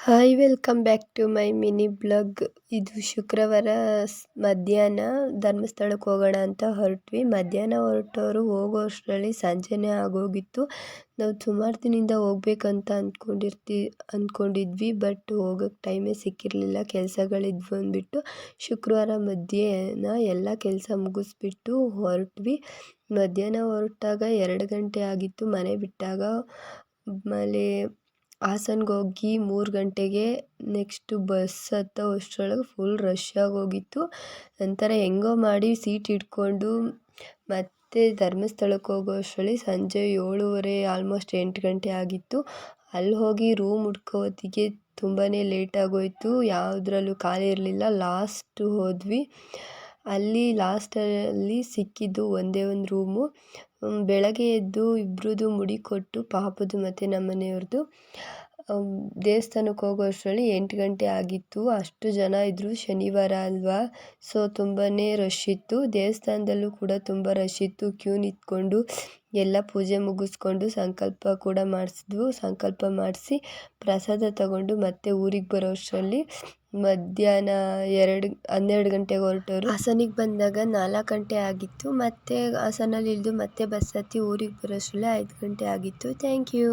Hi welcome back to my mini blog. ಇದು ಶುಕ್ರವಾರ ಮಧ್ಯಾಹ್ನ ಧರ್ಮಸ್ಥಳಕ್ಕೆ ಹೋಗೋಣ ಅಂತ ಹೊರಟ್ವಿ. ಮಧ್ಯಾಹ್ನ ಹೊರಟವರು ಹೋಗೋ ಅಷ್ಟರಲ್ಲಿ ಸಂಜೆನೇ ಆಗೋಗಿತ್ತು. ನಾವು ಸುಮಾರು ದಿನದಿಂದ ಹೋಗ್ಬೇಕಂತ ಅಂದ್ಕೊಂಡಿದ್ವಿ, ಬಟ್ ಹೋಗೋಕ್ಕೆ ಟೈಮೇ ಸಿಕ್ಕಿರಲಿಲ್ಲ, ಕೆಲಸಗಳಿದ್ವು ಅಂದ್ಬಿಟ್ಟು ಶುಕ್ರವಾರ ಮಧ್ಯಾಹ್ನ ಎಲ್ಲ ಕೆಲಸ ಮುಗಿಸ್ಬಿಟ್ಟು ಹೊರಟ್ವಿ. ಮಧ್ಯಾಹ್ನ ಹೊರಟಾಗ 2 ಗಂಟೆ ಆಗಿತ್ತು ಮನೆ ಬಿಟ್ಟಾಗ. ಆಮೇಲೆ ಹಾಸನ್ಗೆ ಹೋಗಿ 3 ಗಂಟೆಗೆ ನೆಕ್ಸ್ಟು ಬಸ್ ಹತ್ತೋ ಅಷ್ಟರೊಳಗೆ ಫುಲ್ ರಶ್ ಆಗೋಗಿತ್ತು. ನಂತರ ಹೆಂಗೋ ಮಾಡಿ ಸೀಟ್ ಹಿಡ್ಕೊಂಡು ಮತ್ತೆ ಧರ್ಮಸ್ಥಳಕ್ಕೆ ಹೋಗೋ ಅಷ್ಟರಲ್ಲಿ ಸಂಜೆ 7:30 ಆಲ್ಮೋಸ್ಟ್ 8 ಗಂಟೆ ಆಗಿತ್ತು. ಅಲ್ಲಿ ಹೋಗಿ ರೂಮ್ ಹುಡ್ಕೋತ್ತಿಗೆ ತುಂಬಾ ಲೇಟ್ ಆಗೋಯಿತು. ಯಾವುದ್ರಲ್ಲೂ ಖಾಲಿ ಇರಲಿಲ್ಲ. ಲಾಸ್ಟ್ ಹೋದ್ವಿ. ಅಲ್ಲಿ ಲಾಸ್ಟಲ್ಲಿ ಸಿಕ್ಕಿದ್ದು ಒಂದೇ ಒಂದು ರೂಮು. ಬೆಳಗ್ಗೆ ಎದ್ದು ಇಬ್ರದ್ದು ಮುಡಿ ಕೊಟ್ಟು, ಪಾಪದು ಮತ್ತು ನಮ್ಮ ಮನೆಯವ್ರದ್ದು, ದೇವಸ್ಥಾನಕ್ಕೆ ಹೋಗೋ ಅಷ್ಟರಲ್ಲಿ 8 ಗಂಟೆ ಆಗಿತ್ತು. ಅಷ್ಟು ಜನ ಇದ್ದರು, ಶನಿವಾರ ಅಲ್ವಾ, ಸೊ ತುಂಬಾ ರಶ್ ಇತ್ತು. ದೇವಸ್ಥಾನದಲ್ಲೂ ಕೂಡ ತುಂಬ ರಶ್ ಇತ್ತು. ಕ್ಯೂ ನಿಂತ್ಕೊಂಡು ಎಲ್ಲ ಪೂಜೆ ಮುಗಿಸ್ಕೊಂಡು ಸಂಕಲ್ಪ ಕೂಡ ಮಾಡಿಸಿದ್ವು. ಸಂಕಲ್ಪ ಮಾಡಿಸಿ ಪ್ರಸಾದ ತಗೊಂಡು ಮತ್ತೆ ಊರಿಗೆ ಬರೋ ಅಷ್ಟರಲ್ಲಿ ಮಧ್ಯಾಹ್ನ 12 ಗಂಟೆಗೆ ಹೊರಟವರು. ಹಾಸನಿಗೆ ಬಂದಾಗ 4 ಗಂಟೆ ಆಗಿತ್ತು. ಮತ್ತೆ ಹಾಸನಲ್ಲಿ ಇಳಿದು ಮತ್ತೆ ಬಸ್ ಹತ್ತಿ ಊರಿಗೆ ಬರೋ ಅಷ್ಟರಲ್ಲಿ 5 ಗಂಟೆ ಆಗಿತ್ತು. Thank you.